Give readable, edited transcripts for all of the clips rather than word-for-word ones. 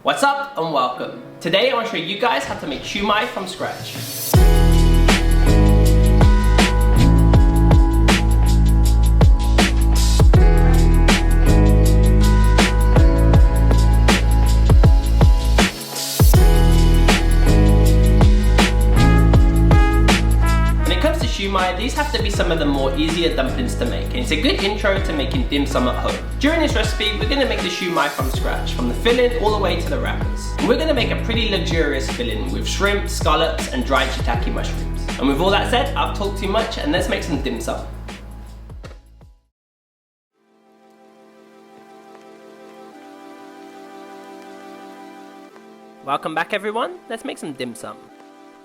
What's up and welcome. Today I want to show you guys how to make siu mai from scratch. Siu mai, these have to be some of the more easier dumplings to make, and it's a good intro to making dim sum at home. During this recipe, we're going to make the siu mai from scratch, from the filling all the way to the wrappers. And we're going to make a pretty luxurious filling with shrimp, scallops and dried shiitake mushrooms. And with all that said, I've talked too much and let's make some dim sum. Welcome back everyone, let's make some dim sum.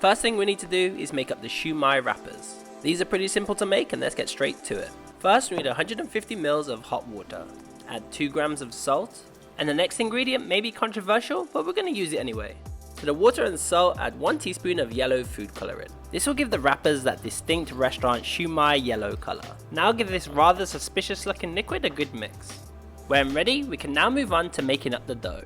First thing we need to do is make up the siu mai wrappers. These are pretty simple to make and let's get straight to it. First we need 150 ml of hot water. Add 2 grams of salt. And the next ingredient may be controversial, but we're going to use it anyway. To the water and salt add 1 teaspoon of yellow food coloring. This will give the wrappers that distinct restaurant siu mai yellow color. Now give this rather suspicious looking liquid a good mix. When ready, we can now move on to making up the dough.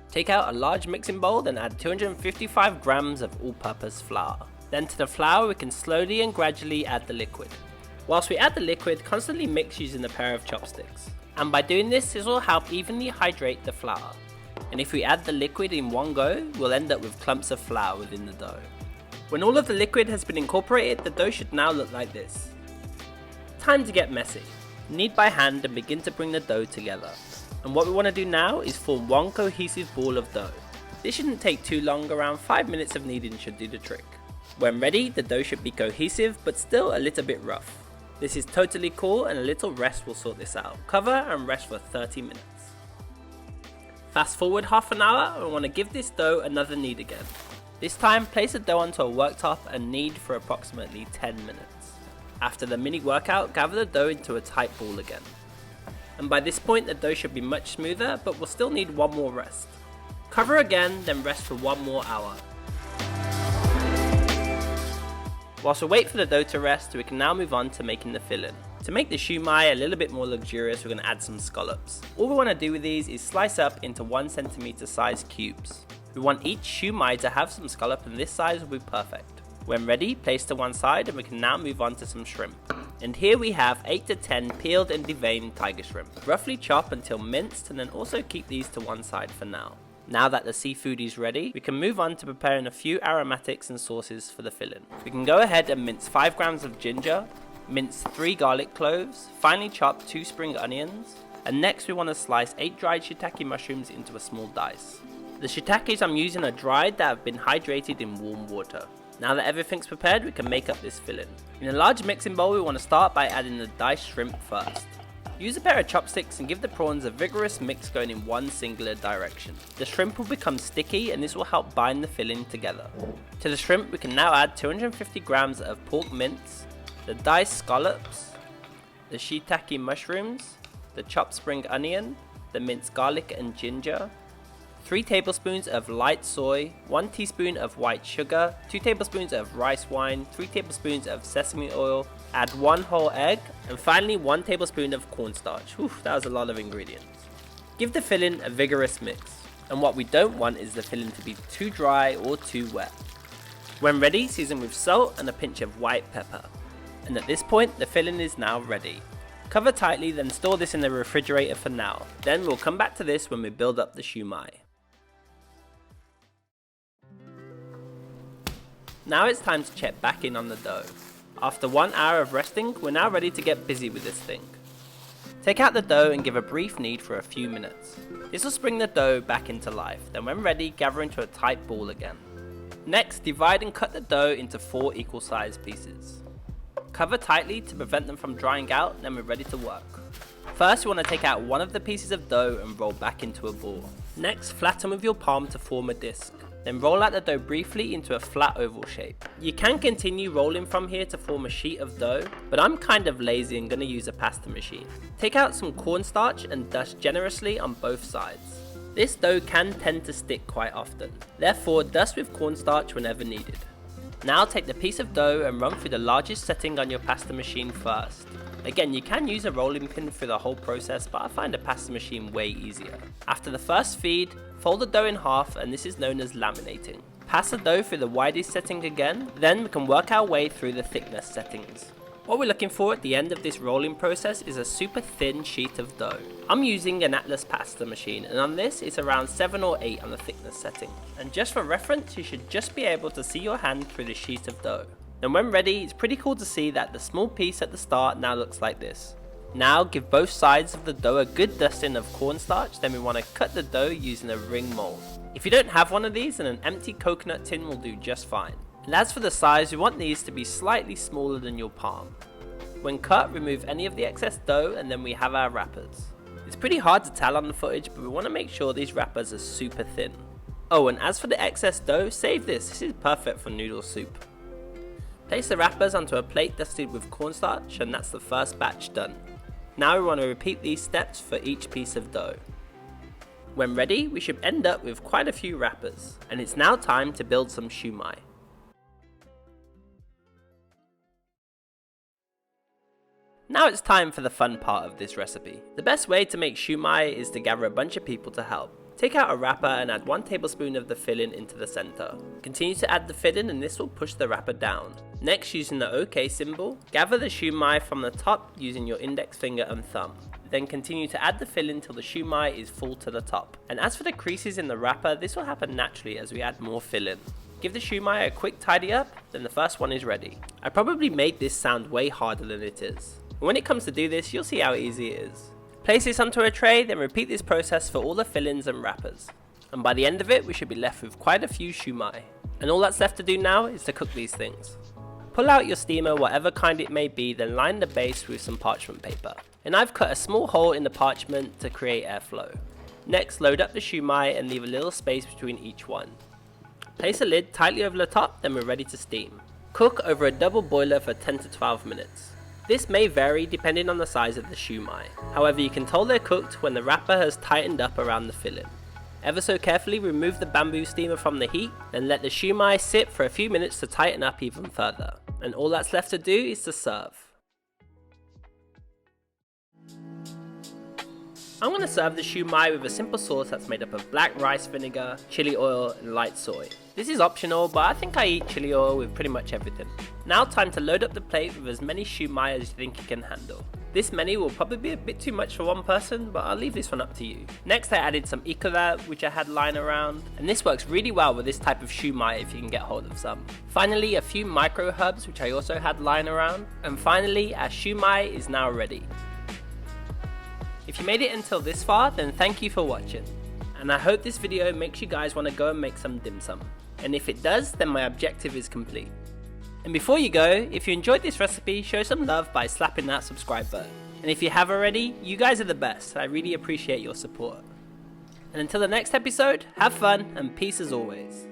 Take out a large mixing bowl and add 255 grams of all-purpose flour. Then to the flour we can slowly and gradually add the liquid. Whilst we add the liquid, constantly mix using a pair of chopsticks. And by doing this will help evenly hydrate the flour. And if we add the liquid in one go, we'll end up with clumps of flour within the dough. When all of the liquid has been incorporated, the dough should now look like this. Time to get messy. Knead by hand and begin to bring the dough together. And what we want to do now is form one cohesive ball of dough. This shouldn't take too long, around 5 minutes of kneading should do the trick. When ready, the dough should be cohesive but still a little bit rough. This is totally cool and a little rest will sort this out. Cover and rest for 30 minutes. Fast forward half an hour and we want to give this dough another knead again. This time place the dough onto a worktop and knead for approximately 10 minutes. After the mini workout, gather the dough into a tight ball again. And by this point the dough should be much smoother, but we'll still need one more rest. Cover again, then rest for 1 more hour. Whilst we wait for the dough to rest, we can now move on to making the filling. To make the siu mai a little bit more luxurious, we're going to add some scallops. All we want to do with these is slice up into 1 cm size cubes. We want each siu mai to have some scallop and this size will be perfect. When ready, place to one side and we can now move on to some shrimp. And here we have 8 to 10 peeled and deveined tiger shrimp. Roughly chop until minced and then also keep these to one side for now. Now that the seafood is ready, we can move on to preparing a few aromatics and sauces for the filling. We can go ahead and mince 5 grams of ginger, mince 3 garlic cloves, finely chop 2 spring onions, and next we want to slice 8 dried shiitake mushrooms into a small dice. The shiitakes I'm using are dried that have been hydrated in warm water. Now that everything's prepared, we can make up this filling. In a large mixing bowl, we want to start by adding the diced shrimp first. Use a pair of chopsticks and give the prawns a vigorous mix going in one singular direction. The shrimp will become sticky and this will help bind the filling together. To the shrimp, we can now add 250 grams of pork mince, the diced scallops, the shiitake mushrooms, the chopped spring onion, the minced garlic and ginger, 3 tablespoons of light soy, 1 teaspoon of white sugar, 2 tablespoons of rice wine, 3 tablespoons of sesame oil, add 1 whole egg, and finally 1 tablespoon of cornstarch. Whew, that was a lot of ingredients. Give the filling a vigorous mix, and what we don't want is the filling to be too dry or too wet. When ready, season with salt and a pinch of white pepper. And at this point, the filling is now ready. Cover tightly, then store this in the refrigerator for now. Then we'll come back to this when we build up the siu mai. Now it's time to check back in on the dough. After 1 hour of resting, we're now ready to get busy with this thing. Take out the dough and give a brief knead for a few minutes. This will spring the dough back into life, then when ready, gather into a tight ball again. Next, divide and cut the dough into 4 equal sized pieces. Cover tightly to prevent them from drying out, then we're ready to work. First, you want to take out one of the pieces of dough and roll back into a ball. Next, flatten with your palm to form a disc. Then roll out the dough briefly into a flat oval shape. You can continue rolling from here to form a sheet of dough, but I'm kind of lazy and going to use a pasta machine. Take out some cornstarch and dust generously on both sides. This dough can tend to stick quite often, therefore dust with cornstarch whenever needed. Now take the piece of dough and run through the largest setting on your pasta machine first. Again, you can use a rolling pin for the whole process, but I find a pasta machine way easier. After the first feed, fold the dough in half, and this is known as laminating. Pass the dough through the widest setting again, then we can work our way through the thickness settings. What we're looking for at the end of this rolling process is a super thin sheet of dough. I'm using an Atlas pasta machine, and on this it's around 7 or 8 on the thickness setting. And just for reference, you should just be able to see your hand through the sheet of dough. And when ready, it's pretty cool to see that the small piece at the start now looks like this. Now give both sides of the dough a good dusting of cornstarch, then we want to cut the dough using a ring mold. If you don't have one of these, then an empty coconut tin will do just fine. And as for the size, we want these to be slightly smaller than your palm. When cut, remove any of the excess dough, and then we have our wrappers. It's pretty hard to tell on the footage, but we want to make sure these wrappers are super thin. Oh, and as for the excess dough, save this is perfect for noodle soup. Place the wrappers onto a plate dusted with cornstarch, and that's the first batch done. Now we want to repeat these steps for each piece of dough. When ready, we should end up with quite a few wrappers, and it's now time to build some siu mai. Now it's time for the fun part of this recipe. The best way to make siu mai is to gather a bunch of people to help. Take out a wrapper and add 1 tablespoon of the filling into the center. Continue to add the filling and this will push the wrapper down. Next, using the OK symbol, gather the siu mai from the top using your index finger and thumb. Then continue to add the filling till the siu mai is full to the top. And as for the creases in the wrapper, this will happen naturally as we add more filling. Give the siu mai a quick tidy up, then the first one is ready. I probably made this sound way harder than it is. When it comes to do this, you'll see how easy it is. Place this onto a tray, then repeat this process for all the fillings and wrappers. And by the end of it, we should be left with quite a few siu mai. And all that's left to do now is to cook these things. Pull out your steamer, whatever kind it may be, then line the base with some parchment paper. And I've cut a small hole in the parchment to create airflow. Next, load up the siu mai and leave a little space between each one. Place a lid tightly over the top, then we're ready to steam. Cook over a double boiler for 10 to 12 minutes. This may vary depending on the size of the siu mai. However, you can tell they're cooked when the wrapper has tightened up around the filling. Ever so carefully remove the bamboo steamer from the heat, then let the siu mai sit for a few minutes to tighten up even further. And all that's left to do is to serve. I'm going to serve the siu mai with a simple sauce that's made up of black rice vinegar, chili oil and light soy. This is optional, but I think I eat chili oil with pretty much everything. Now time to load up the plate with as many siu mai as you think you can handle. This many will probably be a bit too much for one person, but I'll leave this one up to you. Next I added some ikura, which I had lying around, and this works really well with this type of siu mai if you can get hold of some. Finally, a few micro herbs which I also had lying around, and finally our siu mai is now ready. If you made it until this far, then thank you for watching. And I hope this video makes you guys want to go and make some dim sum. And if it does, then my objective is complete. And before you go, if you enjoyed this recipe, show some love by slapping that subscribe button. And if you have already, you guys are the best. I really appreciate your support. And until the next episode, have fun and peace as always.